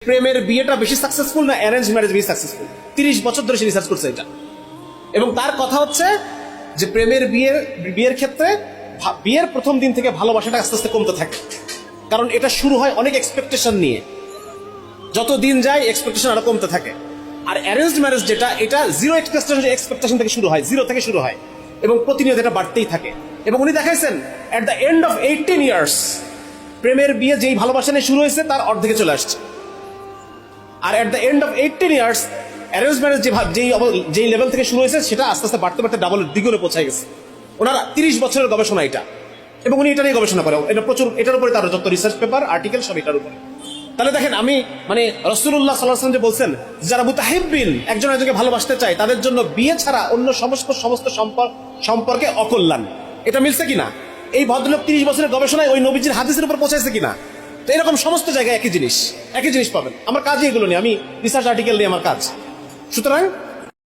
প্রেমের বিয়েটা বেশি সাকসেসফুল না অ্যারেঞ্জ ম্যারেজ বেশি সাকসেসফুল? 30 বছর ধরে সে রিসার্চ করছে এটা, এবং তার কথা হচ্ছে যে প্রেমের বিয়ের ক্ষেত্রে বিয়ের প্রথম দিন থেকে ভালোবাসাটা আস্তে আস্তে কমতে থাকে, কারণ এটা শুরু হয় অনেক এক্সপেকটেশন নিয়ে, যত দিন যায় এক্সপেকটেশন আরো কমতে থাকে। আর অ্যারেঞ্জ ম্যারেজ যেটা, এটা জিরো এক্সপেকটেশন থেকে শুরু হয়, জিরো থেকে শুরু হয় এবং প্রতিনিয়ত এটা বাড়তেই থাকে। এবং উনি দেখাইছেন at the end of 18 years প্রেমের বিয়ে যেই ভালোবাসা নিয়ে শুরু হয়েছে তার অর্ধেকে চলে আসছে। আর at the end of 18 years arrange marriage যেই লেভেল থেকে শুরু হয়েছে সেটা আস্তে আস্তে বাড়তে বাড়তে ডাবল দ্বিগুণে পৌঁছায় গেছে। ওনার 30 বছরের গবেষণা এটা, এবং উনি এটা নিয়ে গবেষণা করে, এটা প্রচুর, এটার উপরে তার যত রিসার্চ পেপার আর্টিকেল সব এটার উপরে। তাহলে দেখেন, আমি মানে রাসূলুল্লাহ সাল্লাল্লাহু আলাইহি ওয়াসাল্লাম যে বলছেন যারা মুতাহিব্বিন একজন একজনকে ভালোবাসতে চায় তাদের জন্য বিয়ে ছাড়া অন্য সমস্ত সম্পর্কে অকল্যাণ। এটা মিলছে কিনা? এই ভদ্রলোক 30 বছরের গবেষণায় ওই নবীজির হাদিসের উপর পৌঁছাইছে কিনা? তো এরকম সমস্ত জায়গায় একই জিনিস পাবেন। আমার কাজই এগুলো নিয়ে, আমি রিসার্চ আর্টিকেল নিয়ে আমার কাজ। সুতরাং